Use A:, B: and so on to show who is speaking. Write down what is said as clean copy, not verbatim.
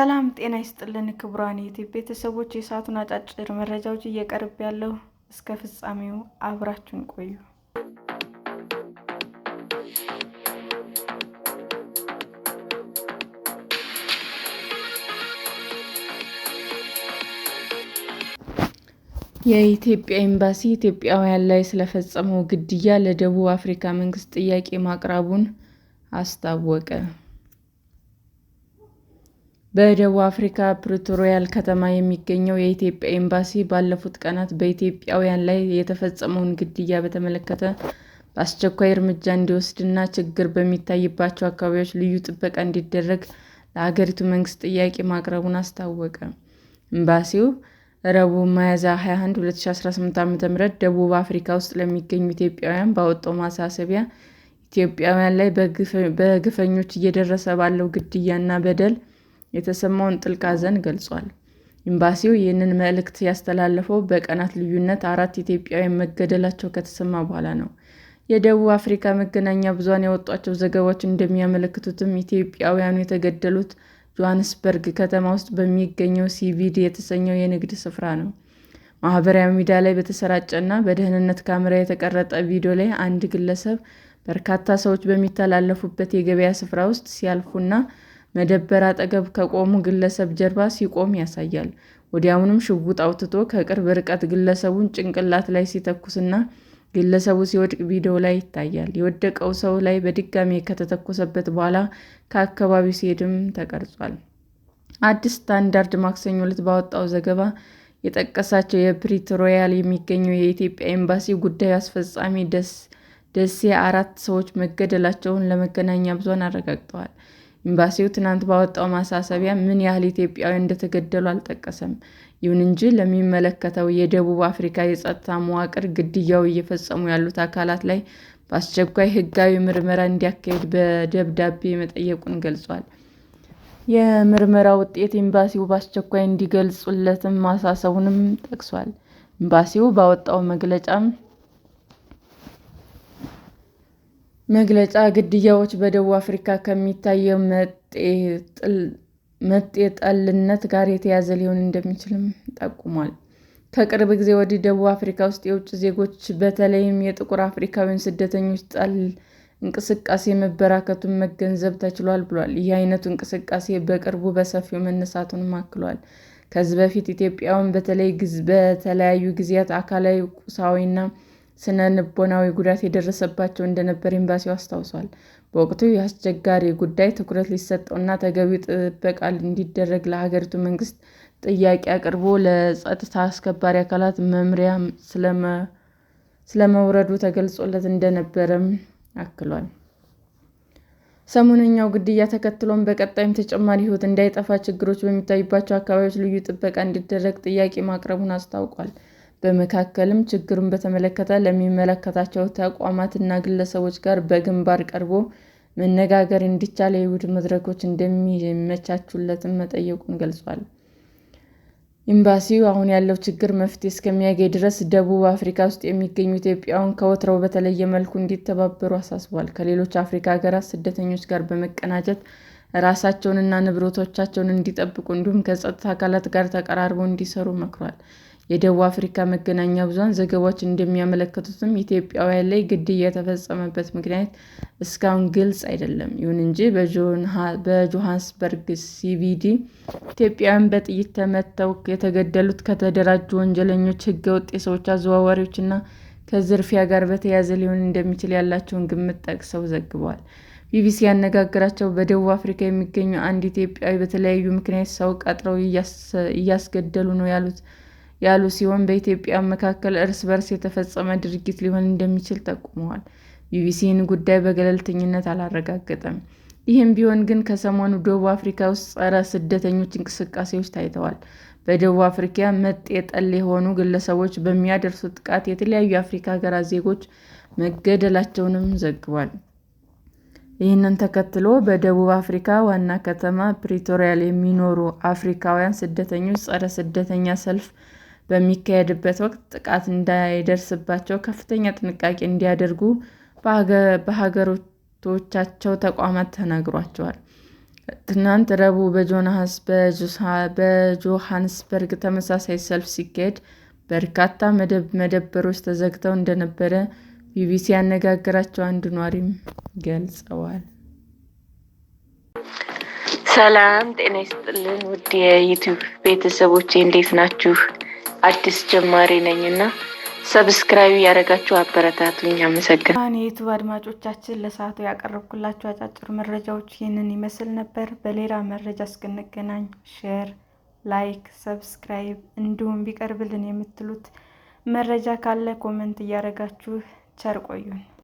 A: ሰላም ጤና ይስጥልን ክቡራን የዩቲዩብ ቤተሰቦች፣ የሰዓቱን አጫጭር መረጃዎች እየቀርብ ያለው እስከ ፍጻሜው አብራችሁን ቆዩ። የኢትዮጵያ ኤምባሲ ኢትዮጵያውያን ላይ ስለፈጸመው ግድያ ለደቡብ አፍሪካ መንግስት ጥያቄ ማቅረቡን አስታወቀ። በደቡብ አፍሪካ ፕሪቶሪያ ከተማ የሚገኘው የኢትዮጵያ ኤምባሲ ባለፉት ቀናት በኢትዮጵያውያን ላይ የተፈጸመውን ግድያ በተመለከተ በአስቸኳይ እርምጃ እንዲወስድና ችግር በሚታይባቸው አካባቢዎች ልዩ ጥበቃ እንዲደረግ ለሀገሪቱ መንግስት ጥያቄ ማቅረቡን አስታወቀ። ኤምባሲው ረቡዕ ሚያዝያ 21 2018 ዓ.ም ደቡብ አፍሪካ ውስጥ ለሚገኙ ኢትዮጵያውያን ባወጣው ማሳሰቢያ ኢትዮጵያውያን ላይ በግፈኞች እየደረሰ ባለው ግድያና በደል የተሰማውን ጥልቅ ሐዘን ገልጿል። ኤምባሲው ይህንን መልእክት ያስተላለፈው በቀናት ልዩነት 4 ኢትዮጵያውያን መገደላቸው ከተሰማ በኋላ ነው። የደቡብ አፍሪካ መገናኛ ብዙኃን ያወጧቸው ዘገባዎች እንደሚያመለክቱትም ኢትዮጵያውያኑ የተገደሉት ጆሃንስበርግ ከተማ ውስጥ በሚገኘው ሲቪዲ የተሰኘው የንግድ ስፍራ ነው። ማህበራዊ ሚዲያ ላይ በተሰራጨና በደህንነት ካሜራ የተቀረጸ ቪዲዮ ላይ አንድ ግለሰብ በርካታ ሰዎች በሚተላለፉበት የገበያ ስፍራ ውስጥ ሲያልፉና መደብር አጠገብ ከቆሙ ግለሰብ ጀርባ ሲቆም ያሳያል። ወዲያውኑም ሽጉጥ አውጥቶ ከቅርብ ርቀት ግለሰቡን ጭንቅላት ላይ ሲተኩስና ግለሰቡ ሲወድቅ ቪዲዮው ላይ ይታያል። የወደቀው ሰው ላይ በድጋሚ ከተተኮሰበት በኋላ ከአካባቢው ሲሄድም ተቀርጿል። አዲስ ስታንዳርድ ማክሰኞ ዕለት ባወጣው ዘገባ የጠቀሳቸው የፕሪቶሪያ የሚገኘው የኢትዮጵያ ኤምባሲ ጉዳዩ አስፈጻሚ ደሴ 4 ሰዎች መገደላቸውን ለመገናኛ ብዙኃን አረጋግጠዋል። ኤምባሲው ትናንት ባወጣው ማሳሰቢያ ምን ያህል ኢትዮጵያውያን እንደተገደሉ አልጠቀሰም። ይሁን እንጂ ለሚመለከተው የደቡብ አፍሪካ የጸጥታ መዋቅር ግድያው እየፈጸሙ ያሉት አካላት ላይ በአስቸኳይ ሕጋዊ ምርመራ እንዲያካሂድ በደብዳቤ መጠየቁን ገልጿል። የምርመራ ውጤት ኤምባሲው በአስቸኳይ እንዲገልጹለትም ማሳሰቡንም ጠቅሷል። ኤምባሲው ባወጣው መግለጫ ግድያዎች በደቡብ አፍሪካ ከሚታየው መጤ ጠልነት ጋር የተያያዘ ሊሆን እንደሚችልም ጠቁሟል። ከቅርብ ጊዜ ወዲህ ደቡብ አፍሪካ ውስጥ የውጭ ዜጎች በተለይም የጥቁር አፍሪካውያን ስደተኞች ጠል እንቅስቃሴ መበራከቱን መገንዘብ ተችሏል ብሏል። ይህ አይነቱ እንቅስቃሴ በቅርቡ በሰፊው መነሳቱንም አክሏል። ከዚህ በፊት ኢትዮጵያውያን በተለያዩ ጊዜያት አካላዊ፣ ቁሳዊና ስነ-ልቦናዊ ጉዳት የደረሰባቸው እንደነበር ኤምባሲው አስታውሷል። በወቅቱ ይህ አስቸጋሪ ጉዳይ ትኩረት ሊሰጠውና ተገቢው ጥበቃ እንዲደረግ ለሀገሪቱ መንግስት ጥያቄ አቅርቦ ለጸጥታ አስከባሪ አካላት መመሪያ ስለመውረዱ ተገልጾለት እንደነበረም አክሏል። ሰሞነኛው ግድያ ተከትሎም በቀጣይም ተጨማሪ ሕይወት እንዳይጠፋ ችግሮች በሚታዩባቸው አካባቢዎች ልዩ ጥበቃ እንዲደረግ ጥያቄ ማቅረቡን አስታውቋል። በመካከልም ችግሩን በተመለከተ ለሚመለከታቸው ተቋማትና ግለሰቦች ጋር በግንባር ቀርቦ መነጋገር እንዲቻል የውይይት መድረኮች እንደሚመቻቹለትም መጠየቁን ገልጿል። ኤምባሲው አሁን ያለው ችግር መፍትሄ እስከሚያገኝ ድረስ ደቡብ አፍሪካ ውስጥ የሚገኙ ኢትዮጵያውያን ከወትሮው በተለየ መልኩ እንዲተባበሩ አሳስቧል። ከሌሎች አፍሪካ ሀገራት ስደተኞች ጋር በመቀናጀት ራሳቸውንና ንብረቶቻቸውን እንዲጠብቁ እንዲሁም ከጸጥታ አካላት ጋር ተቀራርበው እንዲሰሩ መክሯል። የደቡብ አፍሪካ መገናኛ ብዙኃን ዘገባዎች እንደሚያመለክቱትም ኢትዮጵያውያን ላይ ግድያ የተፈጸመበት ምክንያት እስካሁን ግልጽ አይደለም። ይሁን እንጂ በጆሃንስበርግ ሲቪዲ ኢትዮጵያውያን በጥይት ተመተው የተገደሉት ከተደራጁ ወንጀለኞች፣ ሕገወጥ የሰዎች አዘዋዋሪዎች እና ከዝርፊያ ጋር በተያያዘ ሊሆን እንደሚችል ያላቸውን ግምት ጠቅሰው ዘግበዋል። ቢቢሲ ያነጋገራቸው በደቡብ አፍሪካ የሚገኙ አንድ ኢትዮጵያዊ በተለያዩ ምክንያት ሰው ቀጥረው እያስገደሉ ነው ያሉ ሲሆን በኢትዮጵያውያን መካከል እርስ በርስ የተፈጸመ ድርጊት ሊሆን እንደሚችል ጠቁመዋል። ቢቢሲ ይህን ጉዳይ በገለልተኝነት አላረጋገጠም። ይህም ቢሆን ግን ከሰሞኑ ደቡብ አፍሪካ ውስጥ ጸረ ስደተኞች እንቅስቃሴዎች ታይተዋል። በደቡብ አፍሪካ መጤ ጠል የሆኑ ግለሰቦች በሚያደርሱት ጥቃት የተለያዩ የአፍሪካ ሀገራት ዜጎች መገደላቸውንም ዘግቧል። ይህንን ተከትሎ በደቡብ አፍሪካ ዋና ከተማ ፕሪቶሪያ የሚኖሩ አፍሪካውያን ስደተኞች ጸረ ስደተኛ ሰልፍ በሚካሄድበት ወቅት ጥቃት እንዳይደርስባቸው ከፍተኛ ጥንቃቄ እንዲያደርጉ በሀገሮቻቸው ተቋማት ተነግሯቸዋል። ትናንት ረቡዕ በጆሃንስበርግ ተመሳሳይ ሰልፍ ሲካሄድ በርካታ መደብሮች ተዘግተው እንደነበረ ቢቢሲ ያነጋገራቸው አንድ ነዋሪም ገልጸዋል። ሰላም ጤና ይስጥልን ውድ የዩቲዩብ ቤተሰቦቼ እንዴት ናችሁ? አዲስ ጀማሪ ነኝና ሰብስክራይብ ያደረጋችሁ አበረታቱኝ። አመሰግናለሁ። የዩቲዩብ አድማጮቻችን ለሰዓቱ ያቀረብኩላችሁ አጫጭር መረጃዎች ይህንን ይመስል ነበር። በሌላ መረጃ እስክንገናኝ ሼር፣ ላይክ፣ ሰብስክራይብ እንዲሁም ቢቀርብልን የምትሉት መረጃ ካለ ኮመንት እያደረጋችሁ ቸር ቆዩን።